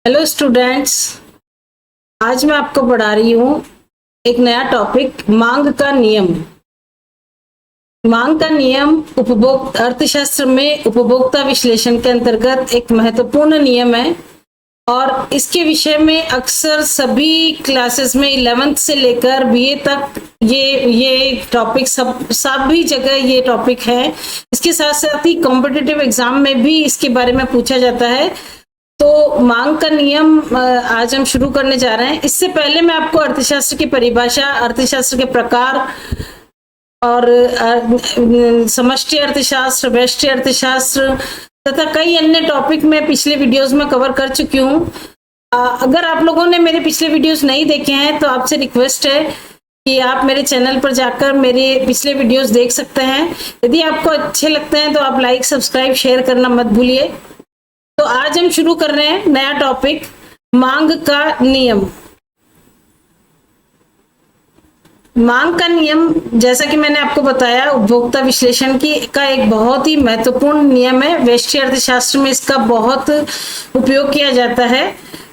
Hello students. आज मैं आपको पढ़ा रही हूँ एक नया टॉपिक, मांग का नियम। मांग का नियम उपभोक्ता अर्थशास्त्र में उपभोक्ता विश्लेषण के अंतर्गत एक महत्वपूर्ण नियम है और इसके विषय में अक्सर सभी क्लासेस में 11th से लेकर बीए तक ये टॉपिक सभी जगह ये टॉपिक है। इसके साथ साथ ही कॉम्पिटिटिव एग्जाम में भी इसके बारे में पूछा जाता है। तो मांग का नियम आज हम शुरू करने जा रहे हैं। इससे पहले मैं आपको अर्थशास्त्र की परिभाषा, अर्थशास्त्र के प्रकार और समष्टि अर्थशास्त्र, व्यष्टि अर्थशास्त्र तथा कई अन्य टॉपिक में पिछले वीडियोस में कवर कर चुकी हूँ। अगर आप लोगों ने मेरे पिछले वीडियोस नहीं देखे हैं तो आपसे रिक्वेस्ट है कि आप मेरे चैनल पर जाकर मेरे पिछले वीडियोस देख सकते हैं। यदि आपको अच्छे लगते हैं तो आप लाइक, सब्सक्राइब, शेयर करना मत भूलिए। तो आज हम शुरू कर रहे हैं नया टॉपिक, मांग का नियम। मांग का नियम, जैसा कि मैंने आपको बताया, उपभोक्ता विश्लेषण का एक बहुत ही महत्वपूर्ण नियम है। व्यष्टि अर्थशास्त्र में इसका बहुत उपयोग किया जाता है।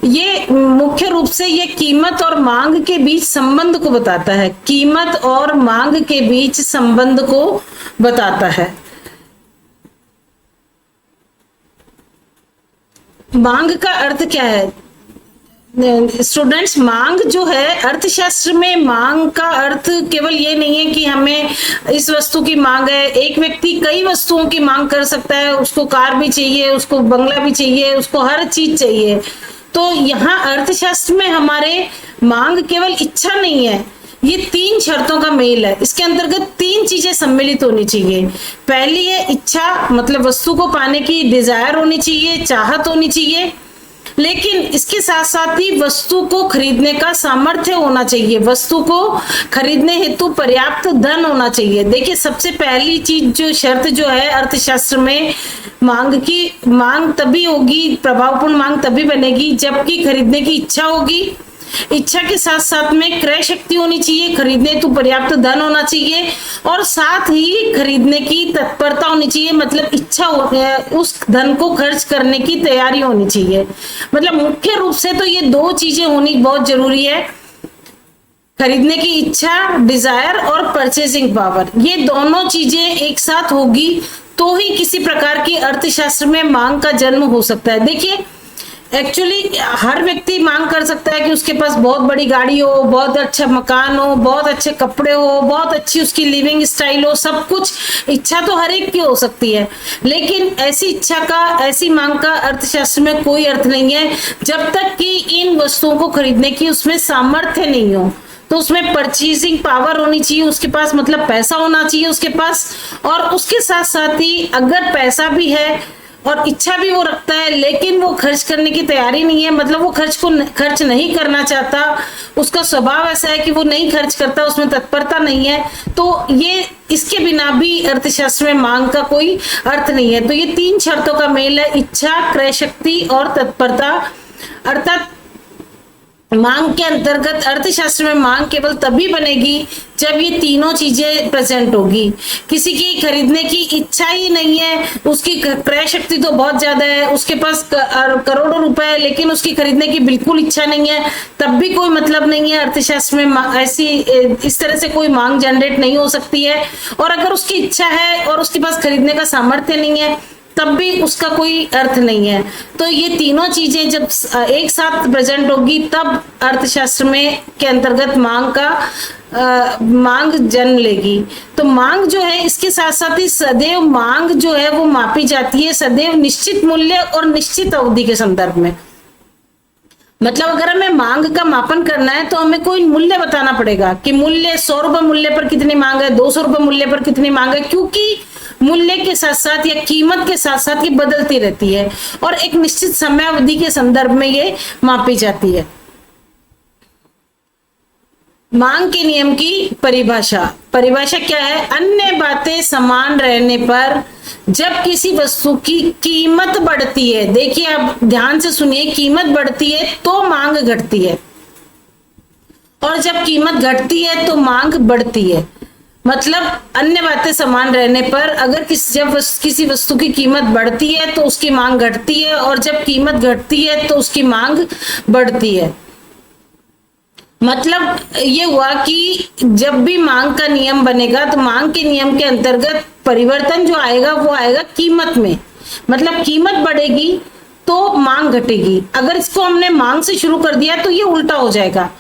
ये मुख्य रूप से ये कीमत और मांग के बीच संबंध को बताता है। कीमत और मांग के बीच संबंध को बताता है। मांग का अर्थ क्या है स्टूडेंट्स? मांग जो है अर्थशास्त्र में, मांग का अर्थ केवल ये नहीं है कि हमें इस वस्तु की मांग है। एक व्यक्ति कई वस्तुओं की मांग कर सकता है। उसको कार भी चाहिए, उसको बंगला भी चाहिए, उसको हर चीज चाहिए। तो यहाँ अर्थशास्त्र में हमारे मांग केवल इच्छा नहीं है, ये 3 शर्तों का मेल है। इसके अंतर्गत 3 चीजें सम्मिलित होनी चाहिए। पहली है इच्छा, मतलब वस्तु को पाने की डिजायर होनी चाहिए, चाहत होनी चाहिए। लेकिन इसके साथ साथ ही वस्तु को खरीदने का सामर्थ्य होना चाहिए। वस्तु को खरीदने हेतु पर्याप्त धन होना चाहिए। देखिए, सबसे पहली चीज जो शर्त जो है अर्थशास्त्र में, मांग तभी होगी, प्रभावपूर्ण मांग तभी बनेगी जबकि खरीदने की इच्छा होगी। इच्छा के साथ साथ में क्रय शक्ति होनी चाहिए, खरीदने तो पर्याप्त धन होना चाहिए और साथ ही खरीदने की तत्परता होनी चाहिए, मतलब इच्छा उस धन को खर्च करने की तैयारी होनी चाहिए। मतलब मुख्य रूप से तो ये 2 चीजें होनी बहुत जरूरी है, खरीदने की इच्छा, डिजायर, और परचेसिंग पावर। ये दोनों चीजें एक साथ होगी तो ही किसी प्रकार की अर्थशास्त्र में मांग का जन्म हो सकता है। देखिए, एक्चुअली हर व्यक्ति मांग कर सकता है कि उसके पास बहुत बड़ी गाड़ी हो, बहुत अच्छा मकान हो, बहुत अच्छे कपड़े हो, बहुत अच्छी उसकी लिविंग स्टाइल हो, सब कुछ इच्छा तो हर एक की हो सकती है। लेकिन ऐसी इच्छा का, ऐसी मांग का अर्थशास्त्र में कोई अर्थ नहीं है जब तक कि इन वस्तुओं को खरीदने की उसमें सामर्थ्य नहीं हो। तो उसमें परचेसिंग पावर होनी चाहिए उसके पास, मतलब पैसा होना चाहिए उसके पास। और उसके साथ साथ ही अगर पैसा भी है और इच्छा भी वो रखता है लेकिन वो खर्च करने की तैयारी नहीं है, मतलब वो खर्च नहीं करना चाहता, उसका स्वभाव ऐसा है कि वो नहीं खर्च करता, उसमें तत्परता नहीं है, तो ये इसके बिना भी अर्थशास्त्र में मांग का कोई अर्थ नहीं है। तो ये 3 शर्तों का मेल है, इच्छा, क्रय शक्ति और तत्परता। अर्थात मांग के अंतर्गत अर्थशास्त्र में मांग केवल तभी बनेगी जब ये तीनों चीजें प्रेजेंट होगी। किसी की खरीदने की इच्छा ही नहीं है, उसकी क्रय शक्ति तो बहुत ज्यादा है, उसके पास करोड़ों रुपए है लेकिन उसकी खरीदने की बिल्कुल इच्छा नहीं है, तब भी कोई मतलब नहीं है। अर्थशास्त्र में ऐसी इस तरह से कोई मांग जनरेट नहीं हो सकती है। और अगर उसकी इच्छा है और उसके पास खरीदने का सामर्थ्य नहीं है तब भी उसका कोई अर्थ नहीं है। तो ये तीनों चीजें जब एक साथ प्रेजेंट होगी तब अर्थशास्त्र में के अंतर्गत मांग जन्म लेगी। तो मांग जो है, इसके साथ साथ ही सदैव मांग जो है वो मापी जाती है सदैव निश्चित मूल्य और निश्चित अवधि के संदर्भ में। मतलब अगर हमें मांग का मापन करना है तो हमें कोई मूल्य बताना पड़ेगा कि मूल्य 100 रुपए मूल्य पर कितनी मांग है, 200 रुपए मूल्य पर कितनी मांग है, क्योंकि मूल्य के साथ साथ या कीमत के साथ साथ ये बदलती रहती है और एक निश्चित समय अवधि के संदर्भ में ये मापी जाती है। मांग के नियम की परिभाषा क्या है? अन्य बातें समान रहने पर जब किसी वस्तु की कीमत बढ़ती है, देखिए आप ध्यान से सुनिए, कीमत बढ़ती है तो मांग घटती है और जब कीमत घटती है तो मांग बढ़ती है। मतलब अन्य बातें समान रहने पर अगर किसी वस्तु की कीमत बढ़ती है तो उसकी मांग घटती है, और जब कीमत घटती है तो उसकी मांग बढ़ती है। मतलब ये हुआ कि जब भी मांग का नियम बनेगा तो मांग के नियम के अंतर्गत परिवर्तन जो आएगा वो आएगा कीमत में। मतलब कीमत बढ़ेगी तो मांग घटेगी। अगर इसको हमने मांग से शुरू कर दिया तो ये उल्टा हो जाएगा।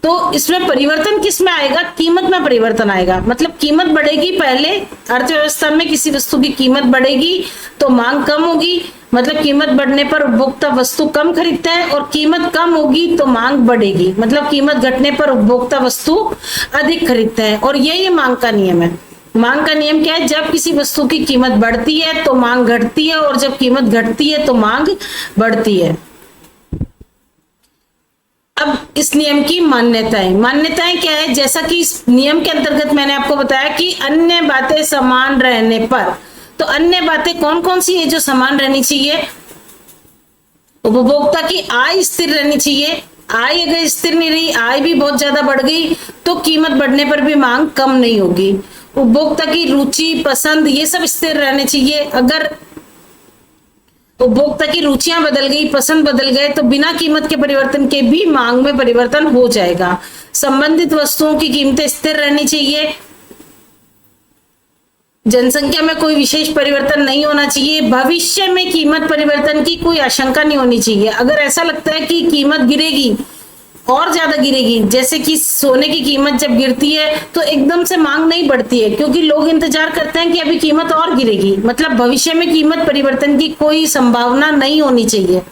तो इसमें परिवर्तन किस में आएगा? कीमत में परिवर्तन आएगा। मतलब कीमत बढ़ेगी, पहले अर्थव्यवस्था में किसी वस्तु की कीमत बढ़ेगी तो मांग कम होगी। मतलब कीमत बढ़ने पर उपभोक्ता वस्तु कम खरीदता है, और कीमत कम होगी तो मांग बढ़ेगी। मतलब कीमत घटने पर उपभोक्ता वस्तु अधिक खरीदता है, और ये मांग का नियम है। मांग का नियम क्या है? जब किसी वस्तु की कीमत बढ़ती है तो मांग घटती है, और जब कीमत घटती है तो मांग बढ़ती है। अब इस नियम की मान्यताएं क्या है? जैसा कि इस नियम के अंतर्गत मैंने आपको बताया कि अन्य बातें समान रहने पर, तो अन्य बातें कौन कौन सी है जो समान रहनी चाहिए? उपभोक्ता की आय स्थिर रहनी चाहिए। आय अगर स्थिर नहीं रही, आय भी बहुत ज्यादा बढ़ गई तो कीमत बढ़ने पर भी मांग कम नहीं होगी। उपभोक्ता की रुचि, पसंद, ये सब स्थिर रहने चाहिए। अगर उपभोक्ता की रुचियां बदल गई, पसंद बदल गए, तो बिना कीमत के परिवर्तन के भी मांग में परिवर्तन हो जाएगा। संबंधित वस्तुओं की कीमतें स्थिर रहनी चाहिए। जनसंख्या में कोई विशेष परिवर्तन नहीं होना चाहिए। भविष्य में कीमत परिवर्तन की कोई आशंका नहीं होनी चाहिए। अगर ऐसा लगता है कि कीमत गिरेगी और ज्यादा गिरेगी, जैसे कि सोने की कीमत जब गिरती है तो एकदम से मांग नहीं बढ़ती है, क्योंकि लोग इंतजार करते हैं कि अभी कीमत और गिरेगी। मतलब भविष्य में कीमत परिवर्तन की कोई संभावना नहीं होनी चाहिए,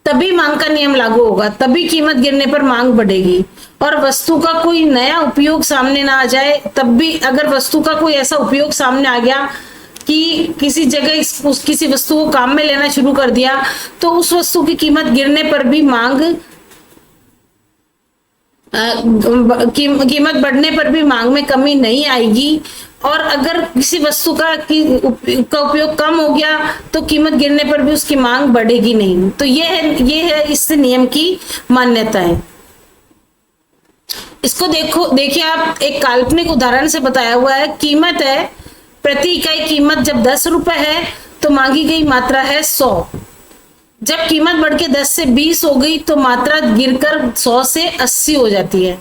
तभी मांग का नियम लागू होगा, तभी कीमत गिरने पर मांग बढ़ेगी। और वस्तु का कोई नया उपयोग सामने ना आ जाए, तब भी अगर वस्तु का कोई ऐसा उपयोग सामने आ गया कि किसी जगह किसी वस्तु को काम में लेना शुरू कर दिया, तो उस वस्तु की कीमत गिरने पर भी कीमत बढ़ने पर भी मांग में कमी नहीं आएगी। और अगर किसी वस्तु का उपयोग कम हो गया तो कीमत गिरने पर भी उसकी मांग बढ़ेगी नहीं। तो ये है इस नियम की मान्यता है। इसको देखिए आप, एक काल्पनिक उदाहरण से बताया हुआ है। कीमत है, प्रति इकाई कीमत जब 10 रुपए है तो मांगी गई मात्रा है 100। जब कीमत बढ़ के 10 से 20 हो गई तो मात्रा गिरकर 100 से 80 हो जाती है।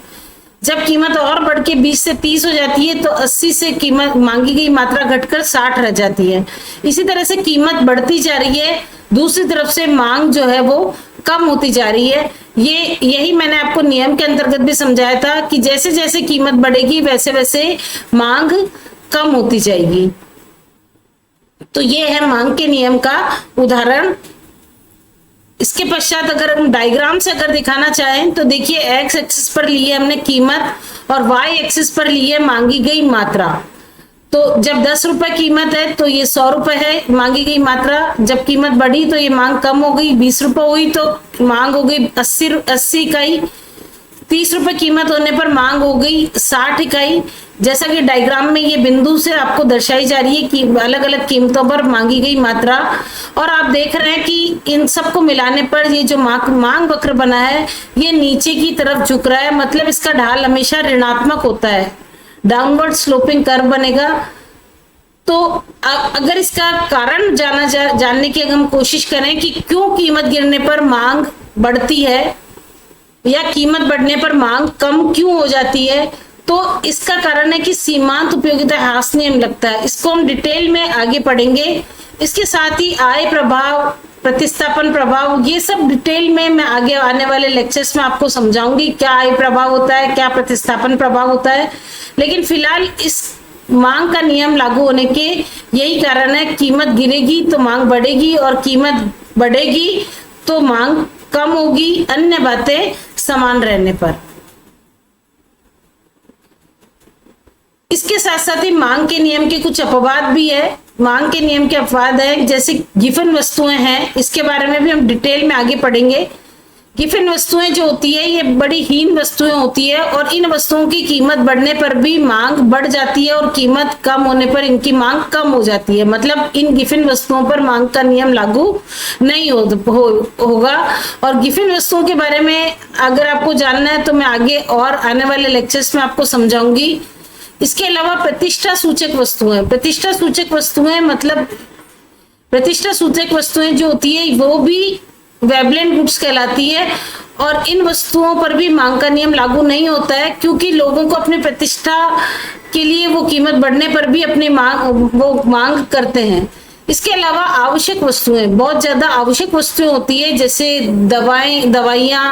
जब कीमत और बढ़ के 20 से 30 हो जाती है तो 80 से कीमत मांगी गई मात्रा घटकर 60 रह जाती है। इसी तरह से कीमत बढ़ती जा रही है, दूसरी तरफ से मांग जो है वो कम होती जा रही है। यही मैंने आपको नियम के अंतर्गत भी समझाया था कि जैसे जैसे कीमत बढ़ेगी वैसे वैसे मांग कम होती जाएगी। तो ये है मांग के नियम का उदाहरण। इसके पश्चात अगर हम डायग्राम से अगर दिखाना चाहें तो देखिए, एक्स एक्सिस पर ली है हमने कीमत और वाई एक्सिस पर ली है मांगी गई मात्रा। तो जब 10 रुपए कीमत है तो ये 100 रुपए है मांगी गई मात्रा। जब कीमत बढ़ी तो ये मांग कम हो गई, 20 रुपए हुई तो मांग हो गई 80 इकाई। 30 रुपए कीमत होने पर मांग हो गई 60 इकाई। जैसा कि डायग्राम में ये बिंदु से आपको दर्शाई जा रही है कि अलग अलग कीमतों पर मांगी गई मात्रा। और आप देख रहे हैं कि इन सबको मिलाने पर ये जो मांग वक्र बना है ये नीचे की तरफ झुक रहा है। मतलब इसका ढाल हमेशा ऋणात्मक होता है, डाउनवर्ड स्लोपिंग कर्व बनेगा। तो अगर इसका कारण जानने की अगर हम कोशिश करें कि क्यों कीमत गिरने पर मांग बढ़ती है या कीमत बढ़ने पर मांग कम क्यों हो जाती है, तो इसका कारण है कि सीमांत उपयोगिता ह्रास नियम लगता है। इसको हम डिटेल में आगे पढ़ेंगे। इसके साथ ही आय प्रभाव, प्रतिस्थापन प्रभाव, ये सब डिटेल में मैं आगे आने वाले लेक्चर्स में आपको समझाऊंगी क्या आय प्रभाव होता है, क्या प्रतिस्थापन प्रभाव होता है। लेकिन फिलहाल इस मांग का नियम लागू होने के यही कारण है, कीमत गिरेगी तो मांग बढ़ेगी और कीमत बढ़ेगी तो मांग कम होगी, अन्य बातें समान रहने पर। इसके साथ साथ ही मांग के नियम के कुछ अपवाद भी है। मांग के नियम के अपवाद है, जैसे गिफन वस्तुएं हैं, इसके बारे में भी हम डिटेल में आगे पढ़ेंगे। गिफन वस्तुएं जो होती है ये बड़ी हीन वस्तुएं होती है और इन वस्तुओं की कीमत बढ़ने पर भी मांग बढ़ जाती है और कीमत कम होने पर इनकी मांग कम हो जाती है। मतलब इन गिफन वस्तुओं पर मांग का नियम लागू नहीं होगा। और गिफन वस्तुओं के बारे में अगर आपको जानना है तो मैं आगे और आने वाले लेक्चर्स में आपको समझाऊंगी। इसके अलावा प्रतिष्ठा सूचक वस्तुएं, प्रतिष्ठा सूचक वस्तुएं मतलब प्रतिष्ठा सूचक वस्तुएं जो होती है वो भी वेबलेंट गुड्स कहलाती है, और इन वस्तुओं पर भी मांग का नियम लागू नहीं होता है, क्योंकि लोगों को अपनी प्रतिष्ठा के लिए वो कीमत बढ़ने पर भी अपनी मांग करते हैं। इसके अलावा आवश्यक वस्तुएं, बहुत ज्यादा आवश्यक वस्तुएं होती है, जैसे दवाइयां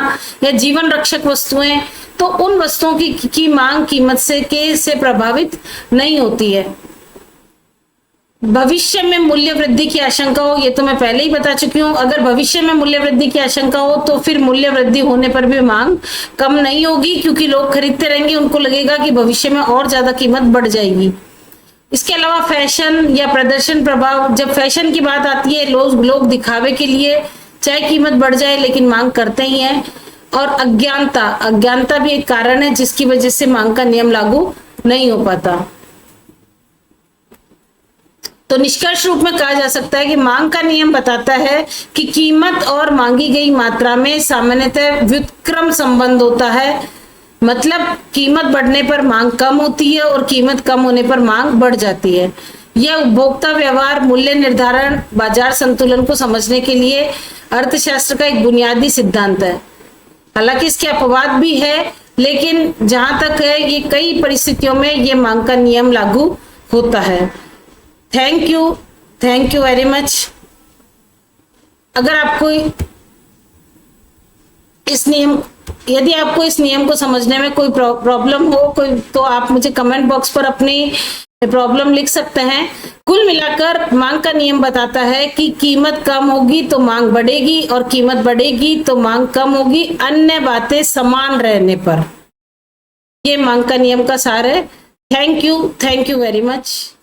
या जीवन रक्षक वस्तुएं, तो उन वस्तुओं की मांग कीमत से प्रभावित नहीं होती है। भविष्य में मूल्य वृद्धि की आशंका हो, ये तो मैं पहले ही बता चुकी हूँ। अगर भविष्य में मूल्य वृद्धि की आशंका हो तो फिर मूल्य वृद्धि होने पर भी मांग कम नहीं होगी, क्योंकि लोग खरीदते रहेंगे, उनको लगेगा कि भविष्य में और ज्यादा कीमत बढ़ जाएगी। इसके अलावा फैशन या प्रदर्शन प्रभाव, जब फैशन की बात आती है लोग दिखावे के लिए चाहे कीमत बढ़ जाए लेकिन मांग करते ही हैं। और अज्ञानता भी एक कारण है जिसकी वजह से मांग का नियम लागू नहीं हो पाता। तो निष्कर्ष रूप में कहा जा सकता है कि मांग का नियम बताता है कि कीमत और मांगी गई मात्रा में सामान्यतः व्युत्क्रम संबंध होता है, मतलब कीमत बढ़ने पर मांग कम होती है और कीमत कम होने पर मांग बढ़ जाती है। यह उपभोक्ता व्यवहार, मूल्य निर्धारण, बाजार संतुलन को समझने के लिए अर्थशास्त्र का एक बुनियादी सिद्धांत है। हालांकि इसके अपवाद भी है, लेकिन जहां तक है ये कई परिस्थितियों में ये मांग का नियम लागू होता है। Thank you very much. अगर आपको यदि आपको इस नियम को समझने में कोई प्रॉब्लम हो तो आप मुझे कमेंट बॉक्स पर अपनी प्रॉब्लम लिख सकते हैं। कुल मिलाकर मांग का नियम बताता है कि कीमत कम होगी तो मांग बढ़ेगी और कीमत बढ़ेगी तो मांग कम होगी, अन्य बातें समान रहने पर। ये मांग का नियम का सार है। Thank you very much.